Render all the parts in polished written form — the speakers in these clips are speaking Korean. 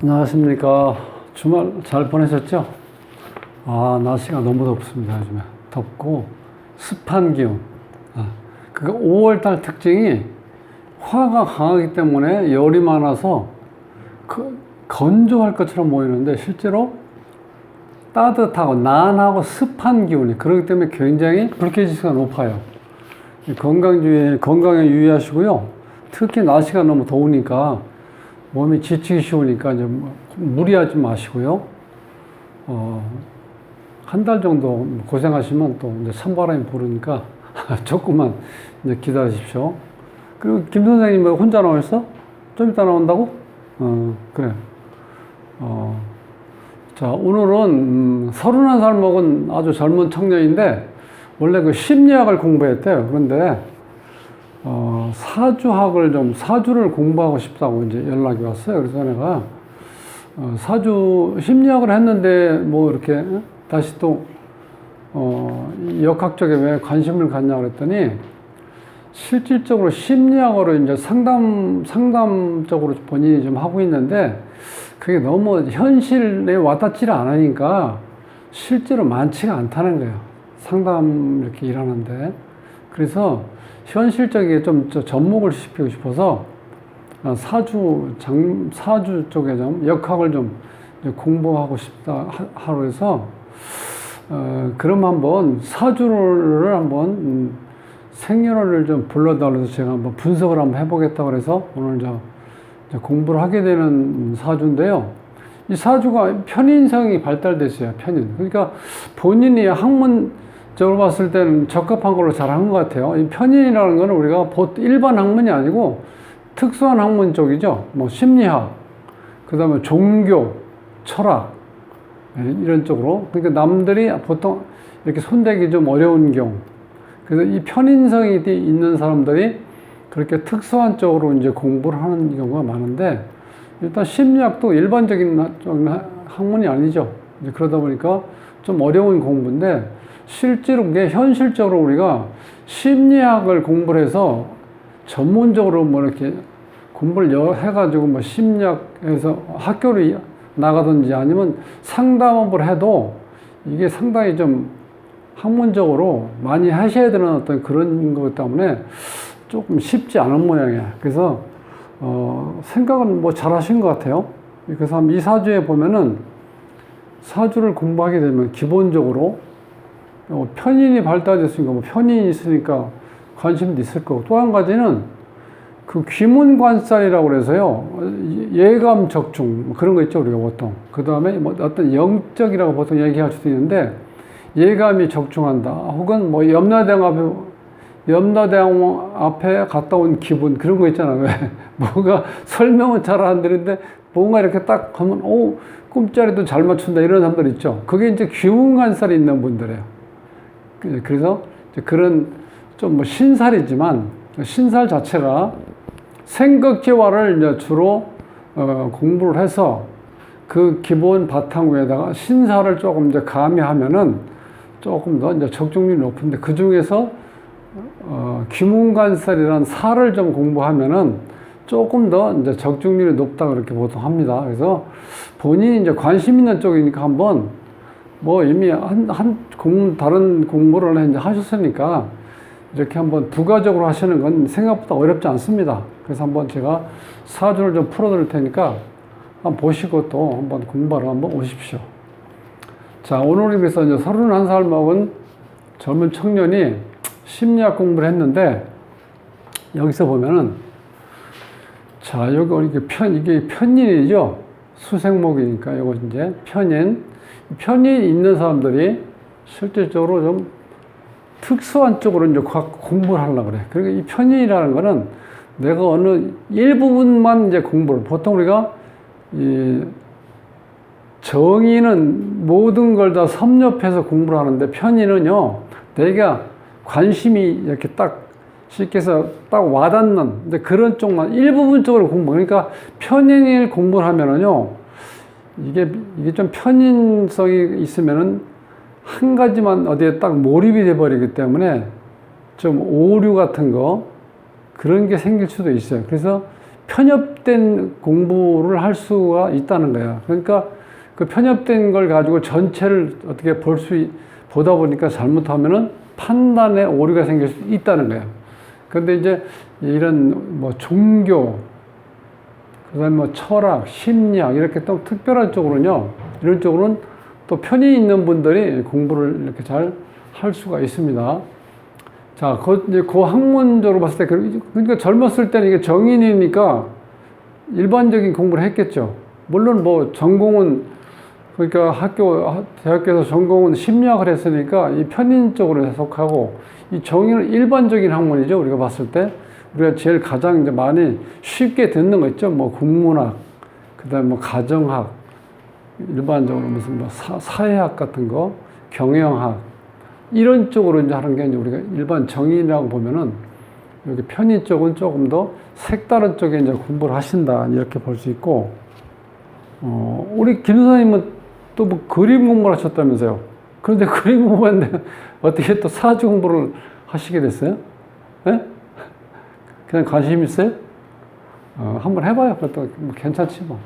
안녕하십니까. 주말 잘 보내셨죠? 날씨가 너무 덥습니다. 요즘에 덥고 습한 기온. 그러니까 5월달 특징이 화가 강하기 때문에 열이 많아서 건조할 것처럼 보이는데 실제로 따뜻하고 난하고 습한 기온이, 그렇기 때문에 굉장히 불쾌지수가 높아요. 건강에 유의하시고요. 특히 날씨가 너무 더우니까 몸이 지치기 쉬우니까 이제 무리하지 마시고요. 한 달 정도 고생하시면 또 이제 찬바람이 부르니까 조금만 이제 기다리십시오. 그리고 김 선생님 왜 혼자 나오셨어? 좀 이따 나온다고? 그래. 자, 오늘은 31살 먹은 아주 젊은 청년인데 원래 그 심리학을 공부했대요. 그런데 사주를 공부하고 싶다고 이제 연락이 왔어요. 그래서 내가, 사주 심리학을 했는데, 뭐, 이렇게, 다시 또, 역학적에 왜 관심을 갖냐 그랬더니, 실질적으로 심리학으로 이제 상담적으로 본인이 좀 하고 있는데, 그게 너무 현실에 와닿지를 않으니까, 실제로 많지가 않다는 거예요. 상담 이렇게 일하는데. 그래서, 현실적이게 좀 접목을 시키고 싶어서 사주 쪽에 좀 역학을 좀 공부하고 싶다 하고 해서 그럼 한번 사주를 한번 생년월일을 좀 불러달라서 제가 한번 분석을 한번 해보겠다고 해서 오늘 공부를 하게 되는 사주인데요. 이 사주가 편인성이 발달됐어요. 편인. 그러니까 본인이 학문적으로 봤을 때는 적합한 걸로 잘 한 것 같아요. 이 편인이라는 거는 우리가 일반 학문이 아니고 특수한 학문 쪽이죠. 뭐 심리학, 그 다음에 종교, 철학, 이런 쪽으로. 그러니까 남들이 보통 이렇게 손대기 좀 어려운 경우. 그래서 이 편인성이 있는 사람들이 그렇게 특수한 쪽으로 이제 공부를 하는 경우가 많은데, 일단 심리학도 일반적인 학문이 아니죠. 이제 그러다 보니까 좀 어려운 공부인데, 실제로 그게 현실적으로 우리가 심리학을 공부를 해서 전문적으로 뭐 이렇게 공부를 해가지고 뭐 심리학에서 학교를 나가든지 아니면 상담업을 해도 이게 상당히 좀 학문적으로 많이 하셔야 되는 어떤 그런 것 때문에 조금 쉽지 않은 모양이에요. 그래서 생각은 뭐 잘 하신 것 같아요. 그래서 이 사주에 보면은 사주를 공부하게 되면 기본적으로 편인이 발달됐으니까 뭐 편인이 있으니까 관심도 있을 거고, 또 한 가지는 그 귀문관살이라고 그래서요, 예감 적중 그런 거 있죠 우리가 보통. 그 다음에 뭐 어떤 영적이라고 보통 얘기할 수도 있는데, 예감이 적중한다, 혹은 뭐 염라대왕 앞에 갔다 온 기분, 그런 거 있잖아요. 왜 뭔가 설명은 잘 안 되는데 뭔가 이렇게 딱 하면 꿈자리도 잘 맞춘다, 이런 사람들 있죠. 그게 이제 귀문관살이 있는 분들이에요. 그래서 그런 좀 뭐 신살이지만, 신살 자체가 생극지화를 이제 주로 공부를 해서 그 기본 바탕 위에다가 신살을 조금 이제 가미하면은 조금 더 이제 적중률이 높은데, 그 중에서 귀문관살이라는 살을 좀 공부하면은 조금 더 이제 적중률이 높다, 그렇게 보통 합니다. 그래서 본인이 이제 관심 있는 쪽이니까 한번 뭐 이미 다른 공부를 이제 하셨으니까 이렇게 한번 부가적으로 하시는 건 생각보다 어렵지 않습니다. 그래서 한번 제가 사주를 좀 풀어드릴 테니까 한번 보시고 또 한번 공부하러 한번 오십시오. 자, 오늘 그래서 이제 31살 먹은 젊은 청년이 심리학 공부를 했는데, 여기서 보면은, 자, 여기 이게 편인이죠. 수생목이니까 이거 이제 편인 있는 사람들이 실질적으로 좀 특수한 쪽으로 이제 공부를 하려고 그래. 그러니까 이 편인이라는 거는 내가 어느 일부분만 이제 공부를, 보통 우리가 이 정의는 모든 걸 다 섭렵해서 공부를 하는데, 편인은요, 내가 관심이 이렇게 딱 쉽게 해서 딱 와닿는 근데 그런 쪽만 일부분 쪽으로 공부. 그러니까 편인을 공부를 하면은요, 이게 좀 편인성이 있으면은 한 가지만 어디에 딱 몰입이 돼 버리기 때문에 좀 오류 같은 거, 그런 게 생길 수도 있어요. 그래서 편협된 공부를 할 수가 있다는 거야. 그러니까 그 편협된 걸 가지고 전체를 어떻게 보다 보니까 잘못하면은 판단에 오류가 생길 수 있다는 거예요. 그런데 이제 이런 뭐 종교, 그 다음에 뭐 철학, 심리학, 이렇게 또 특별한 쪽으로는요, 이런 쪽으로는 또 편이 있는 분들이 공부를 이렇게 잘 할 수가 있습니다. 자, 이제 그 학문적으로 봤을 때, 그러니까 젊었을 때는 이게 정인이니까 일반적인 공부를 했겠죠. 물론 뭐 전공은, 그러니까 대학교에서 전공은 심리학을 했으니까 이 편인 쪽으로 해석하고, 이 정인은 일반적인 학문이죠. 우리가 봤을 때. 우리가 제일 가장 이제 많이 쉽게 듣는 거 있죠. 뭐 국문학, 그 다음에 뭐 가정학, 일반적으로 무슨 뭐 사회학 같은 거, 경영학, 이런 쪽으로 이제 하는 게 이제 우리가 일반 정인이라고 보면은 여기 편의 쪽은 조금 더 색다른 쪽에 이제 공부를 하신다. 이렇게 볼 수 있고, 우리 김 선생님은 또 뭐 그림 공부를 하셨다면서요. 그런데 그림 공부했는데 어떻게 또 사주 공부를 하시게 됐어요? 네? 그냥 관심 있어요? 한번 해봐요. 그것도 뭐 괜찮지 뭐.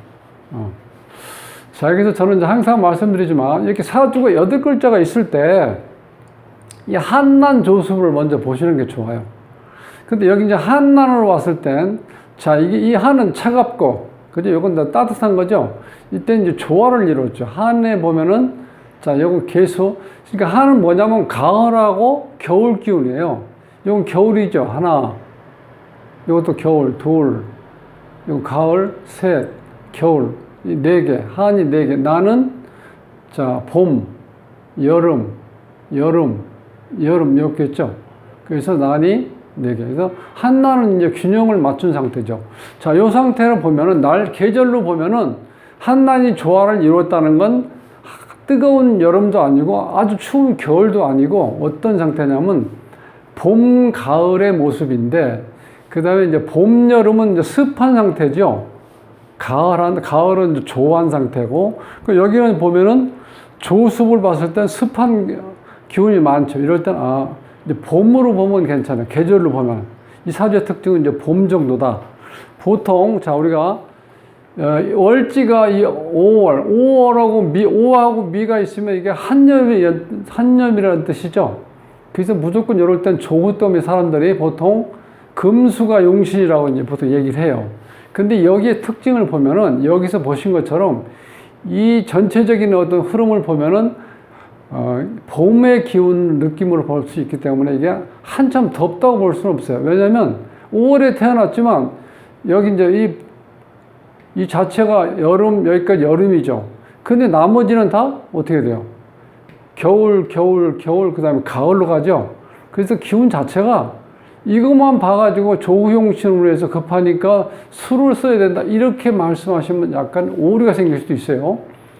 자, 여기서 저는 이제 항상 말씀드리지만, 이렇게 사주가 8글자가 있을 때, 이 한난 조수를 먼저 보시는 게 좋아요. 근데 여기 이제 한난으로 왔을 땐, 자, 이 한은 차갑고, 그죠? 요건 따뜻한 거죠? 이때 이제 조화를 이루었죠. 한에 보면은, 자, 요건 개수. 그러니까 한은 뭐냐면 가을하고 겨울 기운이에요. 요건 겨울이죠. 하나. 요것도 겨울, 둘. 요건 가을, 셋. 겨울. 이 4개. 한이 4개. 나는, 자, 봄, 여름, 이렇겠죠. 그래서 난이 4개. 그래서 한나는 이제 균형을 맞춘 상태죠. 자, 요 상태를 보면은, 계절로 보면은, 한난이 조화를 이루었다는 건 뜨거운 여름도 아니고 아주 추운 겨울도 아니고 어떤 상태냐면 봄, 가을의 모습인데, 그 다음에 이제 봄, 여름은 이제 습한 상태죠. 가을은 이제 조한 상태고, 여기는 보면은 조습을 봤을 땐 습한 기운이 많죠. 이럴 땐, 이제 봄으로 보면 괜찮아요. 계절로 보면. 이 사주의 특징은 이제 봄 정도다. 보통, 자, 우리가, 월지가 이 5월하고 5하고 미가 있으면 이게 한염이라는 뜻이죠. 그래서 무조건 이럴 땐 조구더미 사람들이 보통 금수가 용신이라고 이제 보통 얘기를 해요. 근데 여기에 특징을 보면은, 여기서 보신 것처럼 이 전체적인 어떤 흐름을 보면은 봄의 기운 느낌으로 볼 수 있기 때문에 이게 한참 덥다고 볼 수는 없어요. 왜냐면 5월에 태어났지만 여기 이제 이 자체가 여기까지 여름이죠. 근데 나머지는 다 어떻게 돼요? 겨울, 그 다음에 가을로 가죠. 그래서 기운 자체가 이것만 봐가지고 조후용신으로 해서 급하니까 술을 써야 된다. 이렇게 말씀하시면 약간 오류가 생길 수도 있어요.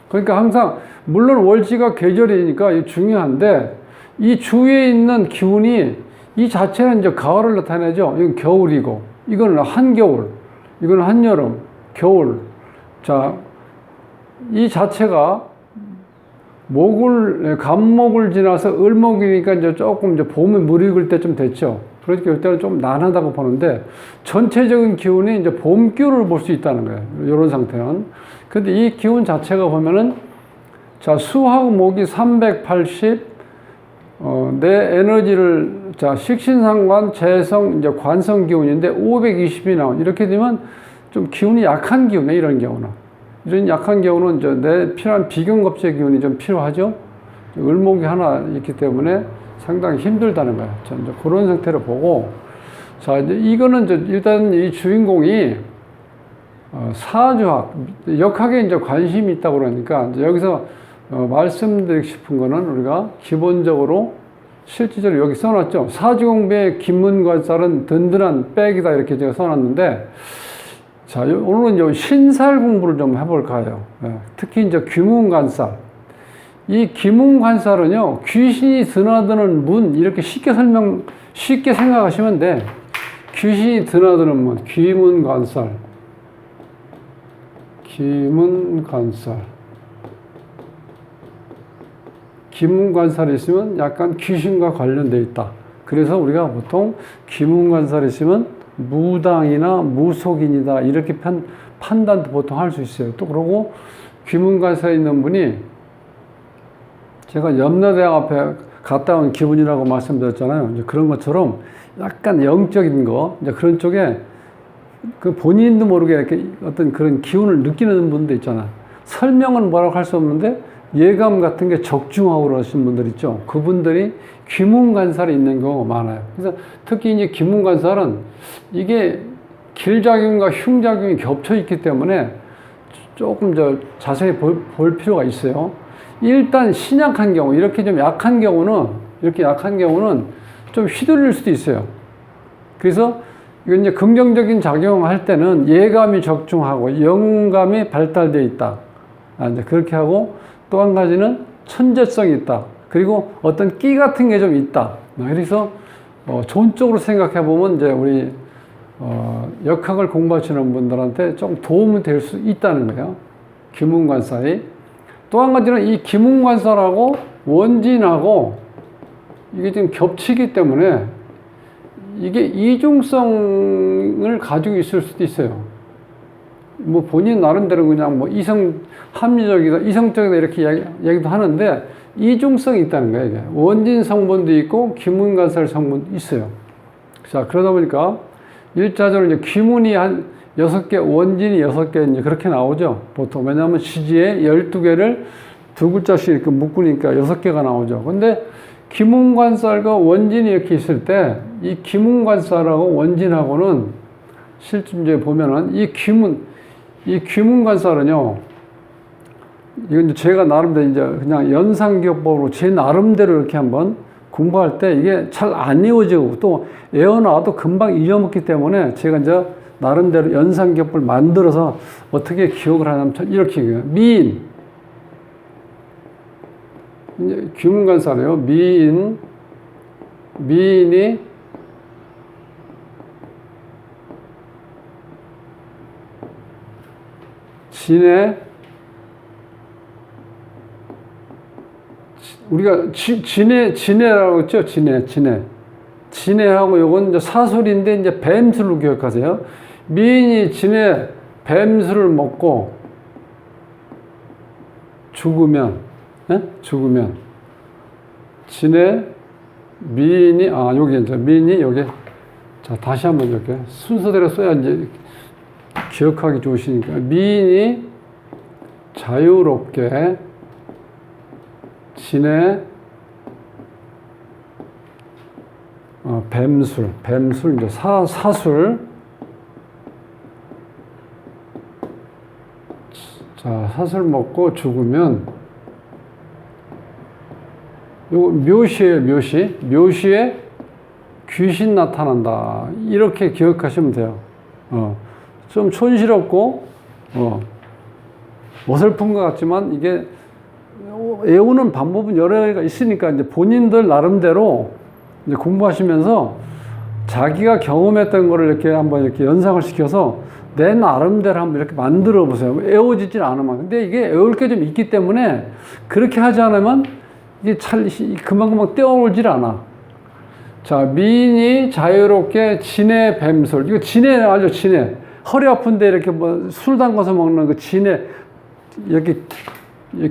그러니까 항상, 물론 월지가 계절이니까 중요한데, 이 주위에 있는 기운이 이 자체는 이제 가을을 나타내죠. 이건 겨울이고, 이거는 한겨울, 이거는 한여름, 겨울. 자, 이 자체가 간목을 지나서 을목이니까 이제 조금 이제 봄에 물 익을 때쯤 됐죠. 그러니까 이때는 좀 난하다고 보는데, 전체적인 기운이 이제 봄 기운을 볼 수 있다는 거예요. 이런 상태는. 근데 이 기운 자체가 보면은, 자, 수하고 목이 380, 내 에너지를, 자, 식신상관, 재성, 이제 관성 기운인데 520이 나온. 이렇게 되면 좀 기운이 약한 기운이에요, 이런 경우는. 이런 약한 경우는 이제 내 필요한 비경겁제 기운이 좀 필요하죠. 을목이 하나 있기 때문에 상당히 힘들다는 거예요. 자, 이제 그런 상태로 보고, 자, 이제 이거는 이제 일단 이 주인공이 사주학, 역학에 이제 관심이 있다고 그러니까, 이제 여기서 말씀드리고 싶은 거는 우리가 기본적으로 실질적으로 여기 써놨죠. 사주공부의 김문관살은 든든한 백이다. 이렇게 제가 써놨는데, 자, 오늘은 이제 신살 공부를 좀 해볼까 해요. 특히 이제 귀문관살. 이 귀문관살은요, 귀신이 드나드는 문, 이렇게 쉽게 생각하시면 돼. 귀신이 드나드는 문, 귀문관살. 귀문관살이 있으면 약간 귀신과 관련되어 있다. 그래서 우리가 보통 귀문관살이 있으면 무당이나 무속인이다 이렇게 판단도 보통 할 수 있어요. 또 그러고 귀문관사에 있는 분이 제가 염려대학 앞에 갔다 온 기분이라고 말씀드렸잖아요. 이제 그런 것처럼 약간 영적인 거, 이제 그런 쪽에 그 본인도 모르게 이렇게 어떤 그런 기운을 느끼는 분도 있잖아요. 설명은 뭐라고 할 수 없는데 예감 같은 게 적중하고 그러신 분들 있죠. 그분들이 귀문관살이 있는 경우가 많아요. 그래서 특히 이제 귀문관살은 이게 길작용과 흉작용이 겹쳐 있기 때문에 조금 자세히 볼 필요가 있어요. 일단 신약한 경우, 이렇게 좀 약한 경우는 좀 휘둘릴 수도 있어요. 그래서 이건 이제 긍정적인 작용할 때는 예감이 적중하고 영감이 발달되어 있다. 이제 그렇게 하고 또 한 가지는 천재성이 있다. 그리고 어떤 끼 같은 게 좀 있다. 그래서 좋은 쪽으로 생각해 보면 이제 우리 역학을 공부하시는 분들한테 좀 도움이 될 수 있다는 거예요. 귀문관사에. 또 한 가지는 이 귀문관사라고 원진하고 이게 지금 겹치기 때문에 이게 이중성을 가지고 있을 수도 있어요. 뭐 본인 나름대로 그냥 뭐 합리적이다, 이성적이다 이렇게 얘기도 하는데 이중성이 있다는 거예요. 이게. 원진 성분도 있고 귀문관살 성분도 있어요. 자, 그러다 보니까 일차적으로 이제 귀문이 한 6개, 원진이 6개 이제 그렇게 나오죠. 보통. 왜냐하면 시지에 12개를 두 글자씩 이렇게 묶으니까 6개가 나오죠. 근데 귀문관살과 원진이 이렇게 있을 때 이 귀문관살하고 원진하고는 실제 보면은 이 귀문관살은요, 이건 제가 나름대로 이제 그냥 연상기호법으로 제 나름대로 이렇게 한번 공부할 때 이게 잘 안 이어지고 또 애어나와도 금방 잊어먹기 때문에 제가 이제 나름대로 연상기호법을 만들어서 어떻게 기억을 하냐면 이렇게 미인, 귀문관살이에요. 미인이 우리가 진해라고 했죠? 진해하고 요건 이제 사술인데 이제 뱀술로 기억하세요. 미인이 진해 뱀술을 먹고 죽으면, 진해 미인이, 여기 이제 미인이 여기, 자, 다시 한번 이렇게 순서대로 써야 이제 기억하기 좋으시니까. 미인이 자유롭게 진해 뱀술 이제 사술. 자, 사술 먹고 죽으면 요거 묘시예요. 묘시에 귀신 나타난다. 이렇게 기억하시면 돼요. 좀 촌스럽고 어설픈 것 같지만 이게 외우는 방법은 여러 가지가 있으니까 이제 본인들 나름대로 이제 공부하시면서 자기가 경험했던 거를 이렇게 한번 이렇게 연상을 시켜서 내 나름대로 한번 이렇게 만들어 보세요. 외워지질 않으면. 근데 이게 외울 게 좀 있기 때문에 그렇게 하지 않으면 이게 금방금방 떼어오질 않아. 자, 미인이 자유롭게 진해 뱀술. 이거 진해 알죠? 진해. 허리 아픈데 이렇게 뭐 술 담가서 먹는 그 진해. 이렇게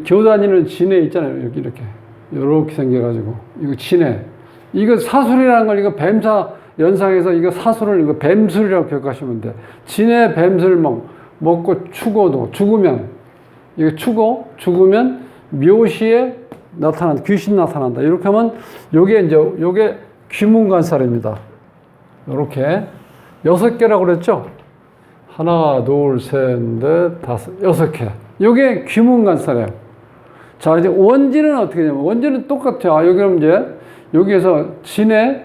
교다니는 진해 있잖아요. 여기 이렇게 생겨가지고. 이거 진해. 이거 사술이라는 걸 이거 뱀사 연상해서 이거 사술을 이거 뱀술이라고 기억하시면 돼. 진해 뱀술 먹고 죽으면 이거 죽으면 묘시에 귀신 나타난다. 이렇게 하면 요게 귀문관살입니다. 이렇게 6개라고 그랬죠? 하나, 둘, 셋, 넷, 다섯, 6개. 요게 귀문관살이에요. 자, 이제 원진은 어떻게 되냐면, 원진은 똑같아요. 여기는 이제, 여기에서 진해,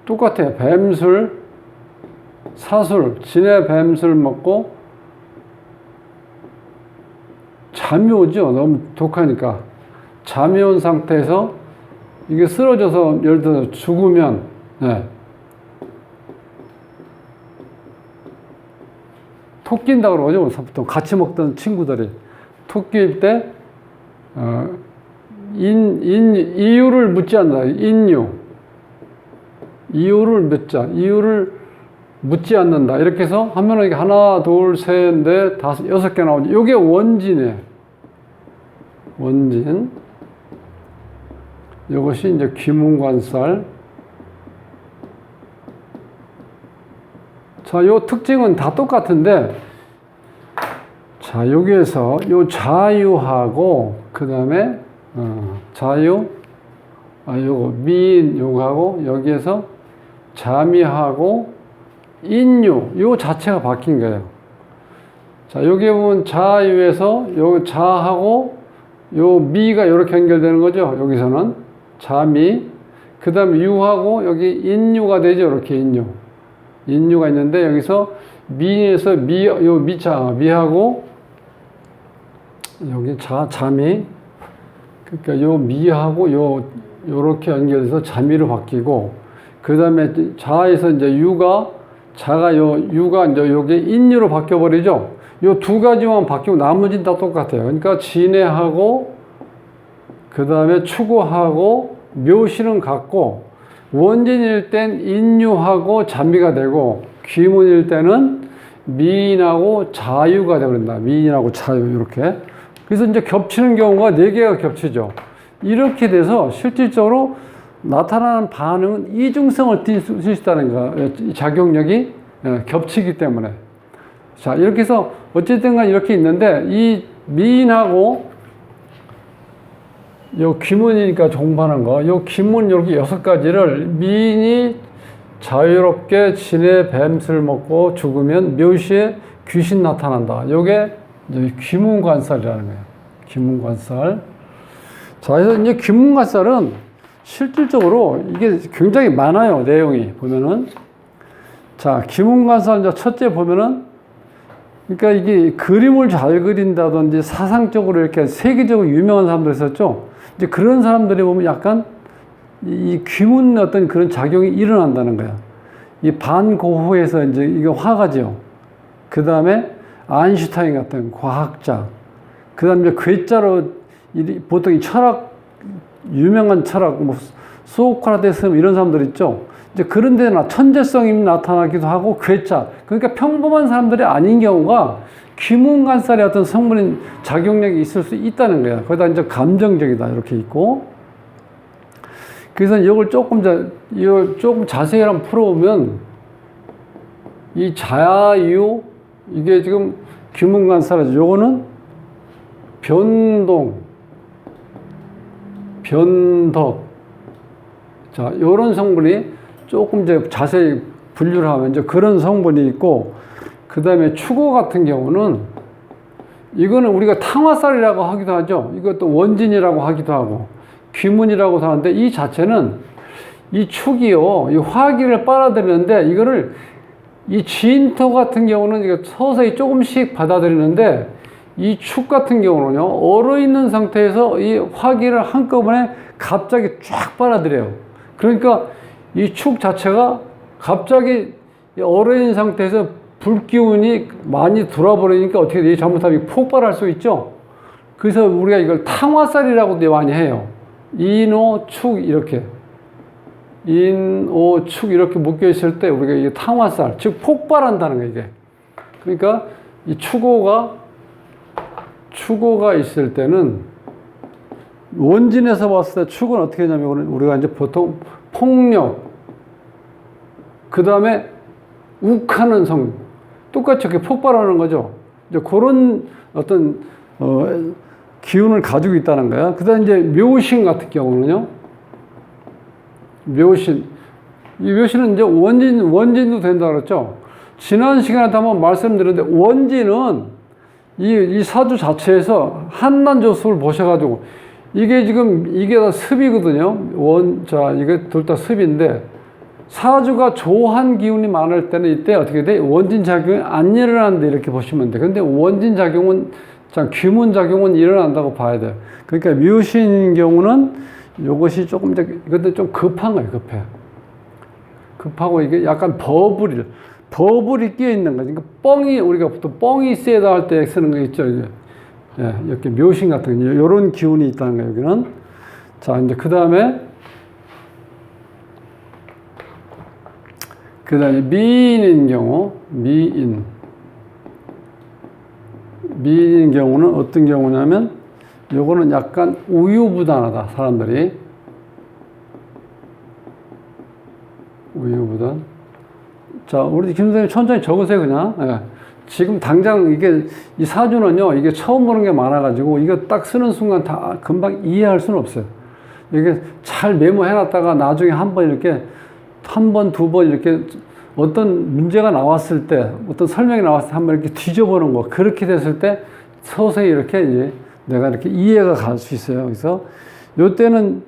똑같아요. 뱀술, 사술, 진해 뱀술 먹고, 잠이 오죠. 너무 독하니까. 잠이 온 상태에서, 이게 쓰러져서, 예를 들어서 죽으면, 톡 낀다고 그러죠. 보통 같이 먹던 친구들이. 톡 낄 때, 이유를 묻지 않는다. 이유를 묻지 않는다. 이렇게 해서 하면은 이게 하나, 둘, 셋, 넷, 다섯, 여섯 개 나오죠. 요게 원진이에요. 원진. 이것이 이제 귀문관살. 자, 요 특징은 다 똑같은데, 자, 여기에서 요 자유하고, 그 다음에, 요거, 미인, 요거하고, 여기에서 자미하고, 인유, 요 자체가 바뀐 거예요. 자, 여기 보면 자유에서, 요 자하고, 요 미가 이렇게 연결되는 거죠. 여기서는. 자미. 그 다음에 유하고, 여기 인유가 되죠. 이렇게 인유. 인유가 있는데, 여기서 미에서 미하고, 여기 자미. 그러니까 요 미하고 요렇게 연결해서 자미로 바뀌고, 그 다음에 자에서 이제 자가 유가 이제 요게 인유로 바뀌어버리죠. 요 두 가지만 바뀌고 나머지는 다 똑같아요. 그러니까 진해하고, 그 다음에 추구하고, 묘시는 같고, 원진일 땐 인유하고 자미가 되고, 귀문일 때는 미인하고 자유가 되버린다. 미인하고 자유, 이렇게. 그래서 이제 겹치는 경우가 4개가 겹치죠. 이렇게 돼서 실질적으로 나타나는 반응은 이중성을 띌 수 있다는 거예요. 작용력이 겹치기 때문에. 자, 이렇게 해서 어쨌든 간 이렇게 있는데, 이 미인하고 요 귀문이니까 종반한 거, 요 귀문 이렇게 6가지를 미인이 자유롭게 진해 뱀술 먹고 죽으면 묘시에 귀신 나타난다. 요게 이제 귀문관살이라는 거예요. 귀문관살. 자, 그래서 이제 귀문관살은 실질적으로 이게 굉장히 많아요. 내용이 보면은. 자, 귀문관살 이제 첫째 보면은, 그러니까 이게 그림을 잘 그린다든지 사상적으로 이렇게 세계적으로 유명한 사람들 있었죠. 이제 그런 사람들이 보면 약간 이 귀문 어떤 그런 작용이 일어난다는 거야. 이 반고흐에서 이제 이게 화가죠. 그 다음에 아인슈타인 같은 과학자. 그 다음에 이제 괴짜로 보통 이 유명한 철학, 뭐 소크라테스 이런 사람들 있죠. 이제 그런 데나 천재성이 나타나기도 하고 괴짜. 그러니까 평범한 사람들이 아닌 경우가 귀문관살의 어떤 성분인 작용력이 있을 수 있다는 거야. 거기다 이제 감정적이다. 이렇게 있고. 그래서 이걸 조금 자세히 한번 풀어보면, 이 자유, 이게 지금 귀문관살이죠. 요거는 변덕. 자, 요런 성분이 조금 이제 자세히 분류를 하면 이제 그런 성분이 있고, 그 다음에 추고 같은 경우는, 이거는 우리가 탕화살이라고 하기도 하죠. 이것도 원진이라고 하기도 하고, 귀문이라고도 하는데, 이 자체는 이 축이요, 이 화기를 빨아들이는데, 이거를 이 진토 같은 경우는 이거 서서히 조금씩 받아들이는데, 이 축 같은 경우는요, 얼어있는 상태에서 이 화기를 한꺼번에 갑자기 쫙 빨아들여요. 그러니까 이 축 자체가 갑자기 얼어있는 상태에서 불기운이 많이 돌아버리니까 어떻게 돼? 잘못하면 폭발할 수 있죠? 그래서 우리가 이걸 탕화살이라고도 많이 해요. 인오, 축, 이렇게. 인오, 축, 이렇게 묶여있을 때 우리가 이게 탕화살, 즉 폭발한다는 거예요, 이게. 그러니까 이 추고가 있을 때는 원진에서 봤을 때 축은 어떻게 하냐면 우리가 이제 보통 폭력, 그 다음에 욱하는 성, 똑같이 이렇게 폭발하는 거죠. 이제 그런 어떤, 기운을 가지고 있다는 거야. 그 다음에 이제 묘신 같은 경우는요, 묘신. 이 묘신은 이제 원진도 된다 그랬죠. 지난 시간에 한번 말씀드렸는데, 원진은 이 사주 자체에서 한난조수를 보셔가지고, 이게 다 습이거든요. 이게 둘 다 습인데, 사주가 조한 기운이 많을 때는 이때 어떻게 돼? 원진 작용이 안 일어나는데 이렇게 보시면 돼. 근데 원진 작용은, 귀문 작용은 일어난다고 봐야 돼요. 그러니까 묘신인 경우는 이것이 조금 이것도 좀 급한 거예요, 급해. 급하고 이게 약간 버블이 끼어 있는 거죠. 그러니까 우리가 보통 뻥이 세다 할 때 쓰는 거 있죠. 이게. 예, 이렇게 묘신 같은, 이런 기운이 있다는 거예요, 여기는. 자, 이제 그 다음에 미인인 경우, 미인인 경우는 어떤 경우냐면, 요거는 약간 우유부단하다, 사람들이. 우유부단. 자, 우리 김 선생님 천천히 적으세요, 그냥. 예. 지금 당장 이 사주는요, 이게 처음 보는 게 많아가지고, 이거 딱 쓰는 순간 다 금방 이해할 수는 없어요. 이게 잘 메모해놨다가 나중에 한 번, 두 번 이렇게 어떤 문제가 나왔을 때, 어떤 설명이 나왔을 때 한 번 이렇게 뒤져보는 거. 그렇게 됐을 때 서서히 이렇게 이제 내가 이렇게 이해가 갈 수 있어요. 그래서 요때는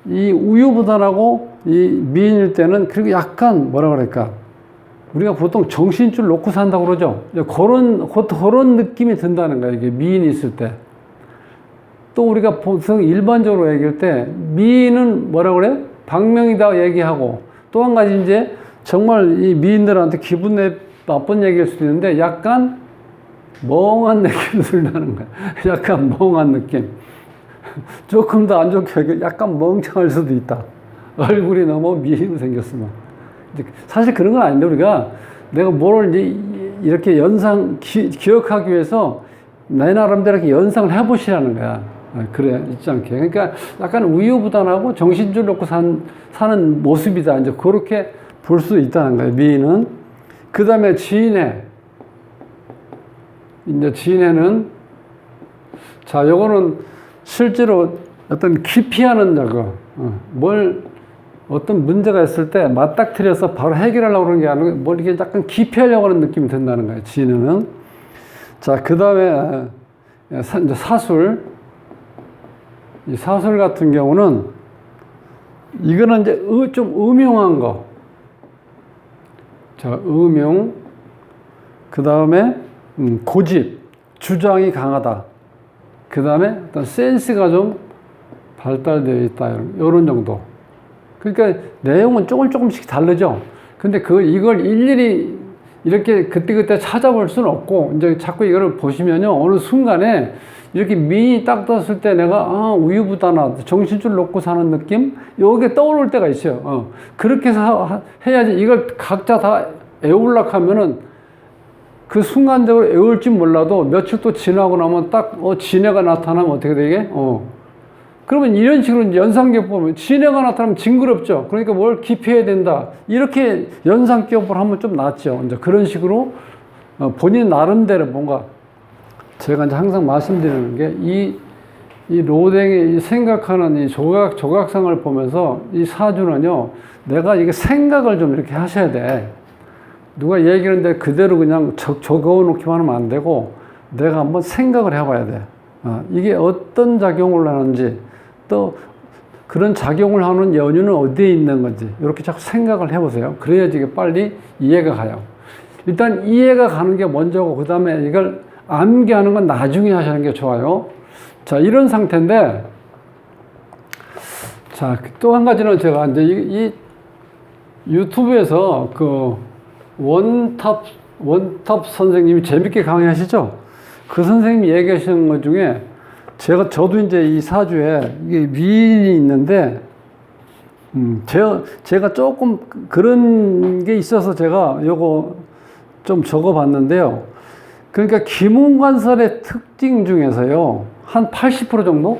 이 우유부단하고 이 미인일 때는 그리고 약간 뭐라 그럴까. 우리가 보통 정신줄 놓고 산다고 그러죠. 그런 느낌이 든다는 거예요. 이게 미인이 있을 때. 또 우리가 보통 일반적으로 얘기할 때 미인은 뭐라 그래? 박명이다 얘기하고 또 한 가지 이제 정말 이 미인들한테 기분 나쁜 얘기일 수도 있는데 약간 멍한 느낌이 든다는 거야. 약간 멍한 느낌. 조금 더 안 좋게 약간 멍청할 수도 있다. 얼굴이 너무 미인으로 생겼으면. 사실 그런 건 아닌데 우리가 내가 뭐를 이제 이렇게 기억하기 위해서 내 나름대로 이렇게 연상을 해보시라는 거야. 그래, 있지 않게. 그러니까 약간 우유부단하고 정신줄 놓고 사는 모습이다. 이제 그렇게 볼 수 있다는 거예요, 미인은. 그 다음에 지인애는, 자, 요거는 실제로 어떤 기피하는 작업, 어떤 문제가 있을 때 맞닥뜨려서 바로 해결하려고 그러는 게 아니고, 뭐 이렇게 약간 기피하려고 하는 느낌이 든다는 거예요, 지인애는. 자, 그 다음에 사술. 이 사술 같은 경우는, 이거는 이제 좀 음흉한 거. 자, 음흉. 그 다음에 고집, 주장이 강하다. 그 다음에 어떤 센스가 좀 발달되어 있다. 이런 정도. 그러니까 내용은 조금씩 다르죠. 근데 이걸 일일이 이렇게 그때그때 찾아볼 수는 없고, 이제 자꾸 이거를 보시면요. 어느 순간에 이렇게 미인이 딱 떴을 때 내가, 우유부단하다. 정신줄 놓고 사는 느낌? 요게 떠오를 때가 있어요. 그렇게 해야지 이걸 각자 다 애우려고 하면은 그 순간적으로 애울지 몰라도 며칠 또 지나고 나면 딱, 진해가 나타나면 어떻게 되게? 그러면 이런 식으로 연상기억을 보면 진해가 나타나면 징그럽죠. 그러니까 뭘 기피해야 된다. 이렇게 연상기억을 하면 좀 낫죠. 이제 그런 식으로 본인 나름대로 뭔가 제가 이제 항상 말씀드리는 게 이 로댕이 생각하는 이 조각상을 보면서 이 사주는요, 내가 이게 생각을 좀 이렇게 하셔야 돼. 누가 얘기하는데 그대로 그냥 적어 놓기만 하면 안 되고, 내가 한번 생각을 해봐야 돼. 이게 어떤 작용을 하는지, 또 그런 작용을 하는 연유는 어디에 있는 건지, 이렇게 자꾸 생각을 해보세요. 그래야지 이게 빨리 이해가 가요. 일단 이해가 가는 게 먼저고, 그 다음에 이걸 암기하는 건 나중에 하시는 게 좋아요. 자, 이런 상태인데, 자, 또 한 가지는 제가 이제 이 유튜브에서 원탑 선생님이 재밌게 강의하시죠? 그 선생님이 얘기하시는 것 중에 저도 이제 이 사주에 이게 미인이 있는데, 제가 조금 그런 게 있어서 제가 요거 좀 적어 봤는데요. 그러니까 기문관설의 특징 중에서요, 한 80% 정도?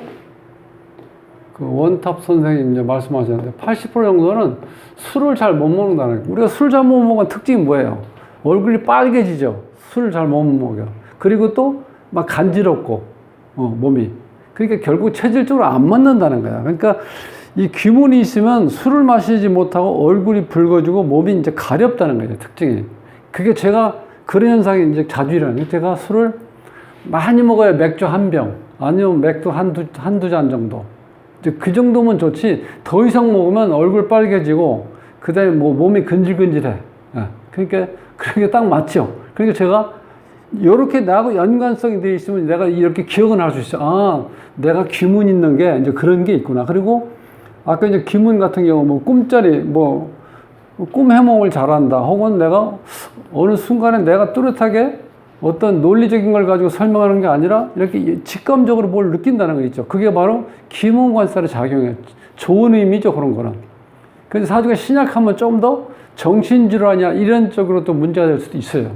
그 원탑 선생님 이제 말씀하셨는데, 80% 정도는 술을 잘 못 먹는다는 거예요. 우리가 술 잘 못 먹는 특징이 뭐예요? 얼굴이 빨개지죠. 술을 잘 못 먹어요. 그리고 또 막 간지럽고, 몸이. 그러니까 결국 체질적으로 안 맞는다는 거야. 그러니까 이 귀문이 있으면 술을 마시지 못하고 얼굴이 붉어지고 몸이 이제 가렵다는 거예요, 특징이. 그게 제가 그런 현상이 이제 자주 일어나요. 제가 술을 많이 먹어야 맥주 한 병, 아니면 맥주 한두 잔 정도. 이제 그 정도면 좋지, 더 이상 먹으면 얼굴 빨개지고, 그 다음에 뭐 몸이 근질근질해. 그러니까, 그게 딱 맞죠. 그러니까 제가, 요렇게 나하고 연관성이 되어 있으면 내가 이렇게 기억은 할 수 있어. 내가 귀문 있는 게 이제 그런 게 있구나. 그리고, 아까 이제 귀문 같은 경우, 뭐, 꿈자리, 꿈 해몽을 잘한다. 혹은 내가 어느 순간에 내가 뚜렷하게 어떤 논리적인 걸 가지고 설명하는 게 아니라 이렇게 직감적으로 뭘 느낀다는 거 있죠. 그게 바로 기문관살의 작용이에요. 좋은 의미죠, 그런 거는. 그래서 사주가 신약하면 좀 더 정신질환이나 이런 쪽으로 또 문제가 될 수도 있어요.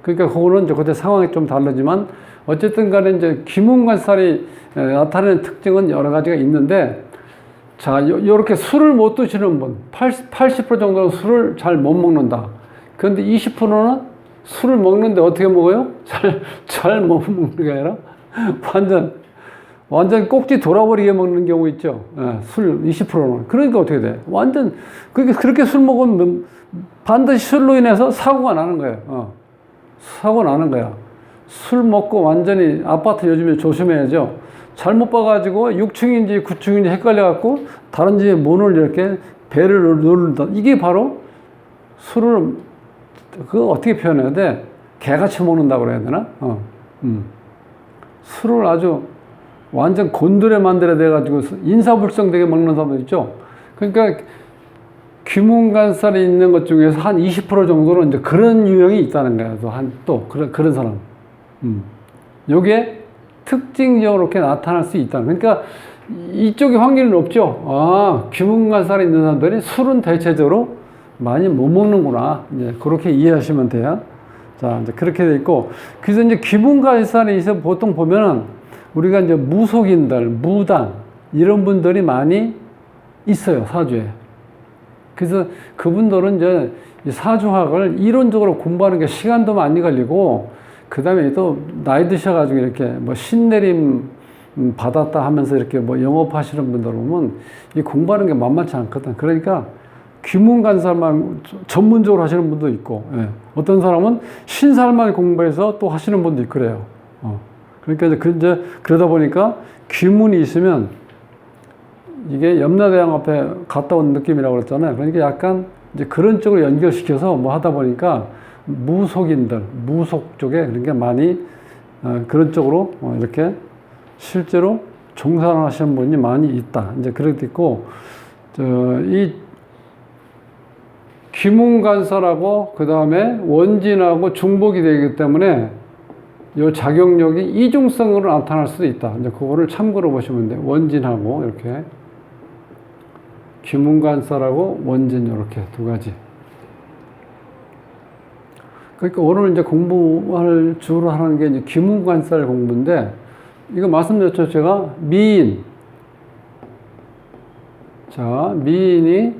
그러니까 그거는 이제 그때 상황이 좀 다르지만 어쨌든 간에 이제 기문관살이 나타내는 특징은 여러 가지가 있는데, 자, 요렇게 술을 못 드시는 분, 80% 정도는 술을 잘 못 먹는다. 그런데 20%는 술을 먹는데 어떻게 먹어요? 잘 못 먹는 게 아니라 완전 꼭지 돌아버리게 먹는 경우 있죠. 예, 술 20%는. 그러니까 어떻게 돼? 완전, 그렇게 술 먹으면 반드시 술로 인해서 사고가 나는 거예요. 사고 나는 거야. 술 먹고 완전히 아파트 요즘에 조심해야죠. 잘못 봐가지고 6층인지 9층인지 헷갈려갖고 다른 집에 문을 이렇게 배를 누른다. 이게 바로 술을, 그거 어떻게 표현해야 돼? 개같이 먹는다고 그래야 되나? 술을 아주 완전 곤드레 만들어 돼가지고 인사불성되게 먹는 사람도 있죠. 그러니까 귀문관살이 있는 것 중에서 한 20% 정도는 이제 그런 유형이 있다는 거예요. 또 그런 사람. 요게 특징적으로 이렇게 나타날 수 있다. 그러니까 이쪽에 확률은 높죠. 귀문관살이 있는 사람들이 술은 대체적으로 많이 못 먹는구나. 이제 그렇게 이해하시면 돼요. 자, 이제 그렇게 돼 있고. 그래서 이제 귀문관살이 있어 보통 보면은 우리가 이제 무속인들, 무당, 이런 분들이 많이 있어요, 사주에. 그래서 그분들은 이제 사주학을 이론적으로 공부하는 게 시간도 많이 걸리고, 그 다음에 또 나이 드셔가지고 이렇게 뭐 신내림 받았다 하면서 이렇게 뭐 영업하시는 분들 보면 이 공부하는 게 만만치 않거든. 그러니까 귀문관살만 전문적으로 하시는 분도 있고, 예. 어떤 사람은 신살만 공부해서 또 하시는 분도 있고 그래요. 그러니까 이제 그러다 보니까 귀문이 있으면 이게 염라대왕 앞에 갔다 온 느낌이라고 그랬잖아요. 그러니까 약간 이제 그런 쪽으로 연결시켜서 뭐 하다 보니까 무속인들, 무속 쪽에 그러니까 많이 그런 쪽으로 이렇게 실제로 종사를 하시는 분이 많이 있다. 이제 그렇게 있고, 이 귀문관살하고 그 다음에 원진하고 중복이 되기 때문에 이 작용력이 이중성으로 나타날 수도 있다. 이제 그거를 참고로 보시면 돼요. 원진하고 이렇게 귀문관살하고 원진 이렇게 두 가지. 그러니까 오늘 이제 공부할 주로 하는 게 이제 귀문관살 공부인데, 이거 말씀드렸죠, 제가 미인. 자, 미인이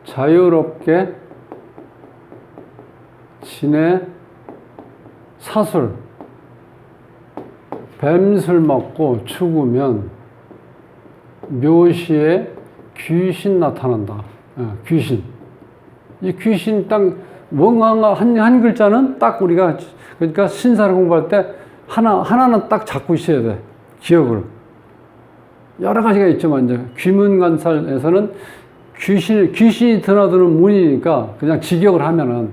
자유롭게 지내 사술, 뱀술 먹고 죽으면 묘시에 귀신 나타난다. 귀신. 이 귀신 딱 뭔가 한 글자는 딱 우리가, 그러니까 신사를 공부할 때 하나는 딱 잡고 있어야 돼. 기억을. 여러 가지가 있지만 이제 귀문관살에서는 귀신이 드나드는 문이니까 그냥 직역을 하면은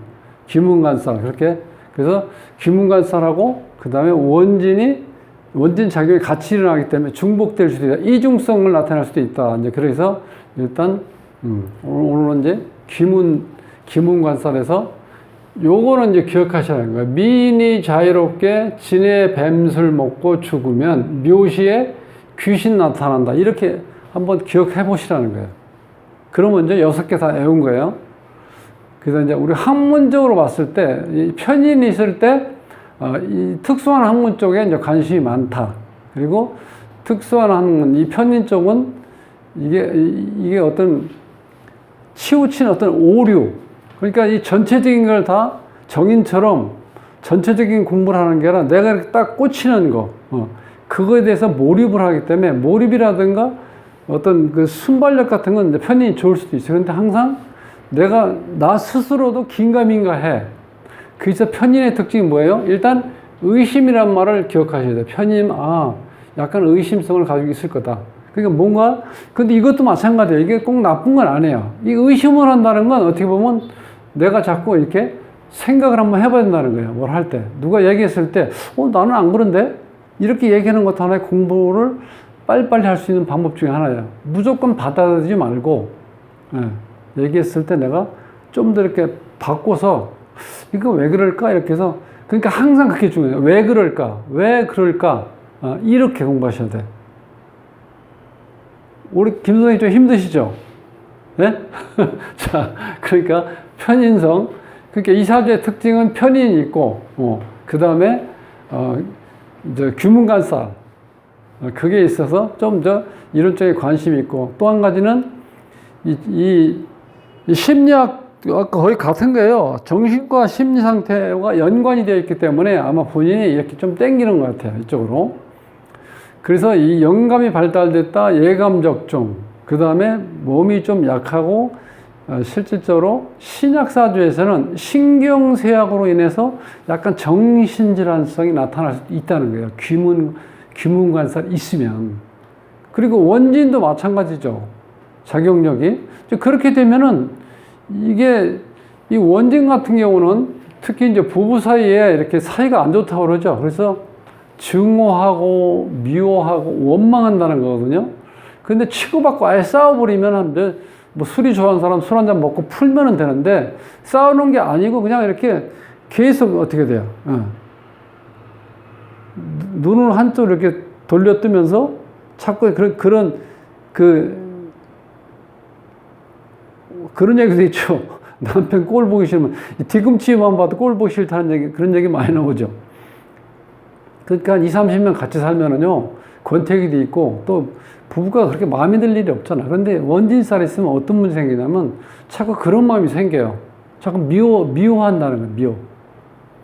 귀문관살. 그렇게. 그래서 귀문관살하고 그 다음에 원진 작용이 같이 일어나기 때문에 중복될 수도 있다. 이중성을 나타낼 수도 있다. 이제 그래서 일단, 오늘은 이제 귀문관살에서 요거는 이제 기억하셔야 하는 거예요. 미인이 자유롭게 진해 뱀술 먹고 죽으면 묘시에 귀신 나타난다. 이렇게 한번 기억해 보시라는 거예요. 그러면 이제 6개 다 외운 거예요. 그래서 이제 우리 학문적으로 봤을 때, 이 편인이 있을 때, 이 특수한 학문 쪽에 이제 관심이 많다. 그리고 특수한 학문, 이 편인 쪽은 이게 어떤 치우친 어떤 오류. 그러니까 이 전체적인 걸 다 정인처럼 전체적인 공부를 하는 게 아니라 내가 이렇게 딱 꽂히는 거. 그거에 대해서 몰입을 하기 때문에 몰입이라든가 어떤 그 순발력 같은 건 이제 편인이 좋을 수도 있어요. 그런데 항상 나 스스로도 긴가민가해. 그래서 편인의 특징이 뭐예요? 일단 의심이란 말을 기억하셔야 돼요. 편인, 약간 의심성을 가지고 있을 거다. 그러니까 근데 이것도 마찬가지예요. 이게 꼭 나쁜 건 아니에요. 이 의심을 한다는 건 어떻게 보면 내가 자꾸 이렇게 생각을 한번 해봐야 된다는 거예요. 뭘 할 때. 누가 얘기했을 때, 나는 안 그런데? 이렇게 얘기하는 것도 하나의 공부를 빨리빨리 할 수 있는 방법 중에 하나예요. 무조건 받아들이지 말고, 얘기했을 때 내가 좀 더 이렇게 바꿔서 이거 왜 그럴까? 이렇게 해서, 그러니까 항상 그게 중요해요. 왜 그럴까? 왜 그럴까? 이렇게 공부하셔야 돼. 우리 김 선생님 좀 힘드시죠? 네? 자, 그러니까 편인성. 그러니까 이 사주의 특징은 편인이 있고, 그 다음에, 이제 규문관사. 그게 있어서 좀 더 이런 쪽에 관심이 있고, 또 한 가지는 이 심리학, 아까 거의 같은 거예요. 정신과 심리 상태가 연관이 되어 있기 때문에 아마 본인이 이렇게 좀 땡기는 것 같아요. 이쪽으로. 그래서 이 영감이 발달됐다, 예감 적중, 그 다음에 몸이 좀 약하고, 실질적으로 신약사주에서는 신경쇠약으로 인해서 약간 정신질환성이 나타날 수 있다는 거예요. 귀문관살이 있으면. 그리고 원진도 마찬가지죠. 작용력이. 그렇게 되면은 이게 이 원진 같은 경우는 특히 이제 부부 사이에 이렇게 사이가 안 좋다고 그러죠. 그래서 증오하고 미워하고 원망한다는 거거든요. 근데 치고받고 아예 싸워버리면 뭐 술이 좋아하는 사람 술 한잔 먹고 풀면 되는데 싸우는 게 아니고 그냥 이렇게 계속 어떻게 돼요? 눈을 한쪽 이렇게 돌려뜨면서 자꾸 그런 얘기도 있죠. 남편 꼴 보기 싫으면 뒤꿈치만 봐도 꼴 보기 싫다는 얘기, 그런 얘기 많이 나오죠. 그러니까 한 20, 30년 같이 살면은요, 권태기도 있고, 또 부부가 그렇게 마음에 들 일이 없잖아. 그런데 원진살이 있으면 어떤 문제 생기냐면, 자꾸 그런 마음이 생겨요. 자꾸 미워한다는 거예요, 미워.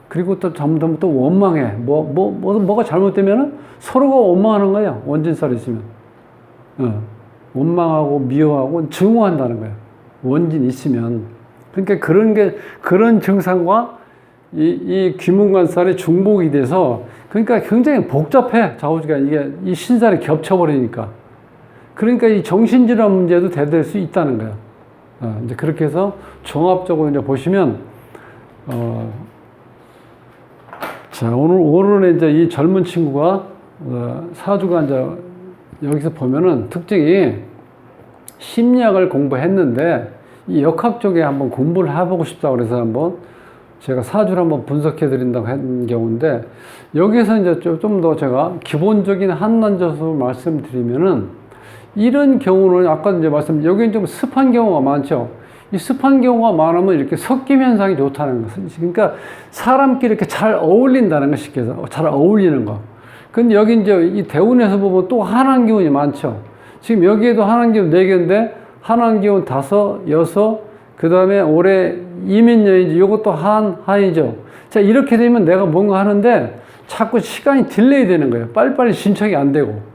그리고 또 점점 또 원망해. 뭐가 잘못되면은 서로가 원망하는 거예요, 원진살이 있으면. 원망하고 미워하고 증오한다는 거예요. 원진 있으면. 그러니까 그런 증상과 이 귀문관살이 중복이 돼서, 그러니까 굉장히 복잡해, 좌우지가. 이 신살이 겹쳐버리니까. 그러니까 이 정신질환 문제도 대될 수 있다는 거예요. 이제 그렇게 해서 종합적으로 이제 보시면, 자, 오늘은 이제 이 젊은 친구가, 사주가 이제 여기서 보면은 특징이 심리학을 공부했는데, 이 역학 쪽에 한번 공부를 해보고 싶다고 그래서 한번 제가 사주를 한번 분석해 드린다고 한 경우인데, 여기서 이제 좀 더 제가 기본적인 한난저수 말씀드리면은, 이런 경우는 아까 이제 여기는 좀 습한 경우가 많죠. 이 습한 경우가 많으면 이렇게 섞임 현상이 좋다는 거. 그러니까 사람끼리 이렇게 잘 어울린다는 거, 쉽게 해서. 잘 어울리는 거. 근데 여기 이제 이 대운에서 보면 또 한한 기운이 많죠. 지금 여기에도 한한 기운 4개인데, 한한 기운 5, 6, 그 다음에 올해 이민년이지, 이것도 한이죠. 자, 이렇게 되면 내가 뭔가 하는데 자꾸 시간이 딜레이 되는 거예요. 빨리빨리 진척이 안 되고.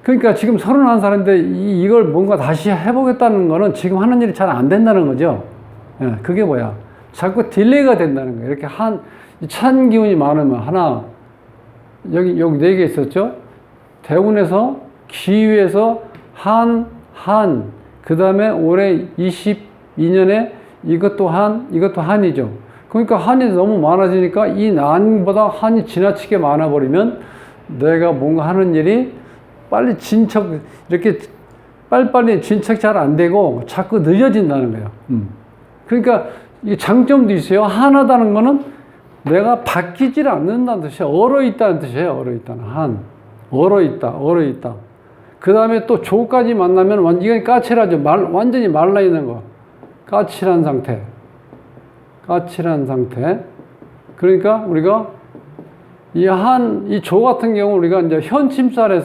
그러니까 지금 31살인데 이걸 뭔가 다시 해보겠다는 거는 지금 하는 일이 잘 안 된다는 거죠. 예, 그게 뭐야? 자꾸 딜레이가 된다는 거예요. 이렇게 찬 기운이 많으면 여기 4개 있었죠? 대운에서, 기위에서 그 다음에 올해 22년에 이것도 한이죠. 그러니까 한이 너무 많아지니까 이 난보다 한이 지나치게 많아버리면 내가 뭔가 하는 일이 이렇게 빨리빨리 진척이 잘 안 되고 자꾸 늦어진다는 거예요. 그러니까 이 장점도 있어요. 한하다는 거는 내가 바뀌질 않는다는 뜻이에요. 얼어있다는 뜻이에요. 얼어있다. 그 다음에 또 조까지 만나면 완전히 까칠하죠. 완전히 말라있는 거. 까칠한 상태. 그러니까 우리가 이 조 같은 경우 우리가 이제 현침살에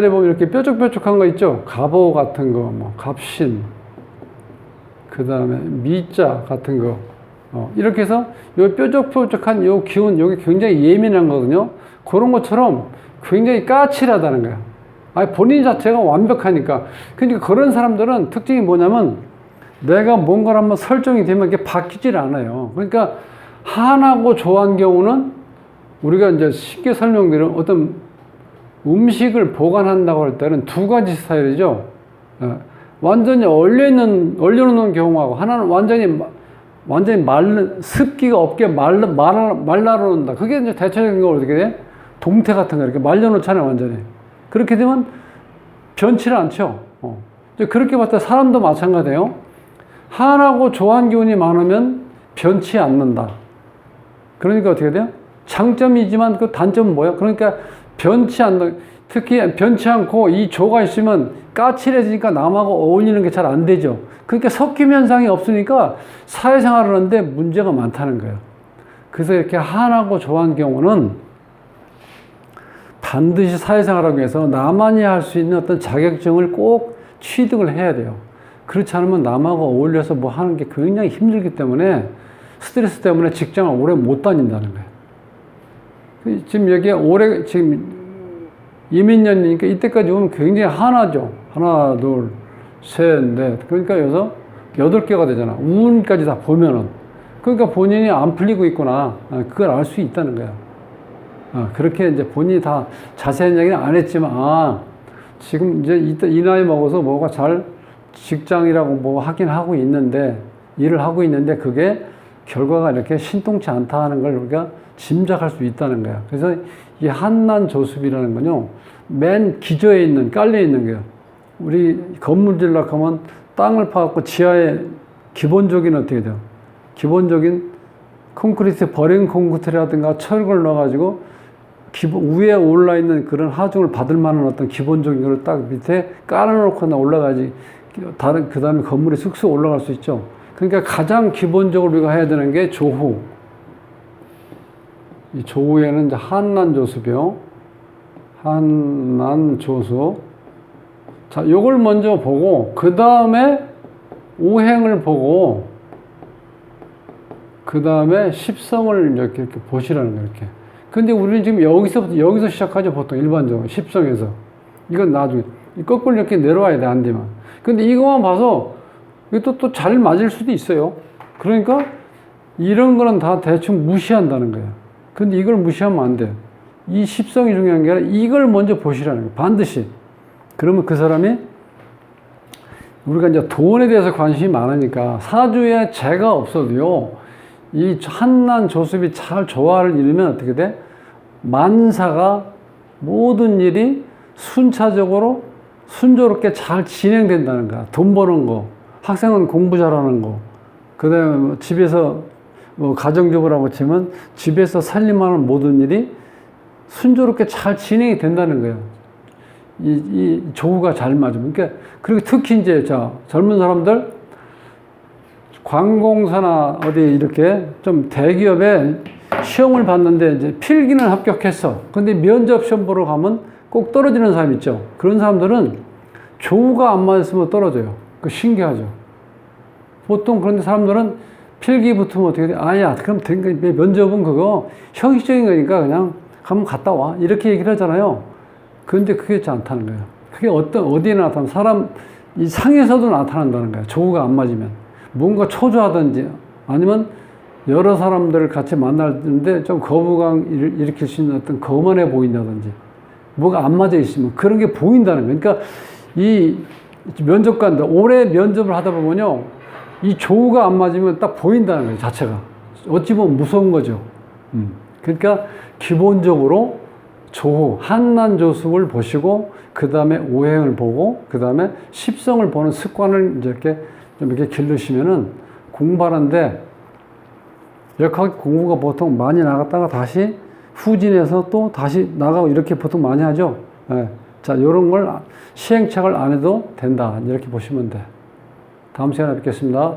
보면 이렇게 뾰족뾰족한 거 있죠. 갑오 같은 거, 갑신. 그 다음에 미자 같은 거. 이렇게 해서 요 뾰족뾰족한 요 기운, 여기 굉장히 예민한 거거든요. 그런 것처럼 굉장히 까칠하다는 거야. 본인 자체가 완벽하니까. 그러니까 그런 사람들은 특징이 뭐냐면 내가 뭔가를 한번 설정이 되면 이게 바뀌질 않아요. 그러니까 한하고 조한 경우는 우리가 이제 쉽게 설명드리면 어떤 음식을 보관한다고 할 때는 2가지 스타일이죠. 완전히 얼려놓는 경우하고 하나는 완전히 습기가 없게 말라놓는다. 그게 이제 대체적인 걸 어떻게 돼? 동태 같은 거 이렇게 말려놓잖아요, 완전히. 그렇게 되면 변치를 않죠. 그렇게 봤을 때 사람도 마찬가지예요. 한하고 조한 기운이 많으면 변치 않는다. 그러니까 어떻게 돼요? 장점이지만 그 단점은 뭐예요? 그러니까 변치 않는, 특히 변치 않고 이 조가 있으면 까칠해지니까 남하고 어울리는 게 잘 안 되죠. 그러니까 섞임 현상이 없으니까 사회생활을 하는데 문제가 많다는 거예요. 그래서 이렇게 한하고 조한 경우는 반드시 사회생활하기 위해서 나만이 할 수 있는 어떤 자격증을 꼭 취득을 해야 돼요. 그렇지 않으면 남하고 어울려서 뭐 하는 게 굉장히 힘들기 때문에 스트레스 때문에 직장을 오래 못 다닌다는 거예요. 지금 여기에 올해, 지금 이민년이니까 이때까지 오면 굉장히 하나죠. 하나, 둘, 셋, 넷. 그러니까 여기서 8개가 되잖아. 운까지 다 보면은. 그러니까 본인이 안 풀리고 있구나. 그걸 알 수 있다는 거야. 그렇게 이제 본인이 다 자세한 얘기는 안 했지만, 지금 이제 이 나이 먹어서 뭐가 잘 직장이라고 뭐 하긴 하고 있는데, 일을 하고 있는데 그게 결과가 이렇게 신통치 않다 하는 걸 우리가 짐작할 수 있다는 거야. 그래서 이 한난조습이라는 건요, 맨 기저에 있는, 깔려 있는 거예요. 우리 건물 지으려고 하면 땅을 파갖고 지하에 기본적인 어떻게 돼요? 기본적인 콘크리트, 버링 콘크리트라든가 철골 넣어가지고 위에 올라있는 그런 하중을 받을 만한 어떤 기본적인 걸 딱 밑에 깔아놓고 올라가지. 그 다음에 건물이 쑥쑥 올라갈 수 있죠. 그러니까 가장 기본적으로 우리가 해야 되는 게 조후. 이 조후에는 이제 한난조습이요. 한난조습. 자, 요걸 먼저 보고, 그 다음에 오행을 보고, 그 다음에 십성을 이렇게 보시라는 거예요, 이렇게. 근데 우리는 지금 여기서 시작하죠, 보통 일반적으로. 십성에서. 이건 나중에. 거꾸로 이렇게 내려와야 돼, 안 되면. 근데 이거만 봐서, 이것도 또 잘 맞을 수도 있어요. 그러니까, 이런 거는 다 대충 무시한다는 거예요. 근데 이걸 무시하면 안 돼요. 이 십성이 중요한 게 아니라 이걸 먼저 보시라는 거예요. 반드시. 그러면 그 사람이, 우리가 이제 돈에 대해서 관심이 많으니까, 사주에 재가 없어도요, 이 한난조습이 잘 조화를 이루면 어떻게 돼? 만사가 모든 일이 순차적으로 순조롭게 잘 진행된다는 거야. 돈 버는 거, 학생은 공부 잘하는 거, 그 다음에 뭐 집에서 뭐 가정주부라고 치면 집에서 살림하는 모든 일이 순조롭게 잘 진행이 된다는 거예요. 이 조우가 잘 맞으면. 그러니까, 그리고 특히 이제 젊은 사람들, 관공서나 어디 이렇게 좀 대기업에 시험을 봤는데 이제 필기는 합격했어. 근데 면접 시험 보러 가면 꼭 떨어지는 사람 있죠. 그런 사람들은 조우가 안 맞았으면 떨어져요. 그 신기하죠. 보통 그런 사람들은 필기 붙으면 어떻게 돼? 아야, 그럼 면접은 그거 형식적인 거니까 그냥 한번 갔다 와. 이렇게 얘기를 하잖아요. 근데 그게 그렇지 않다는 거예요. 그게 어디에 나타나면 사람, 이 상에서도 나타난다는 거예요. 조우가 안 맞으면. 뭔가 초조하든지 아니면 여러 사람들을 같이 만나는데 좀 거부감 일으킬 수 있는 어떤 거만해 보인다든지 뭐가 안 맞아 있으면 그런 게 보인다는 거예요. 그러니까 이 면접관들, 오래 면접을 하다 보면요, 이 조우가 안 맞으면 딱 보인다는 거예요, 자체가. 어찌 보면 무서운 거죠. 그러니까 기본적으로 조후, 한난조습을 보시고, 그 다음에 오행을 보고, 그 다음에 십성을 보는 습관을 이제 이렇게 좀 이렇게 기르시면은 공부하는데, 역학 공부가 보통 많이 나갔다가 다시 후진해서 또 다시 나가고 이렇게 보통 많이 하죠. 네. 자, 요런 걸 시행착오를 안 해도 된다. 이렇게 보시면 돼. 다음 시간에 뵙겠습니다.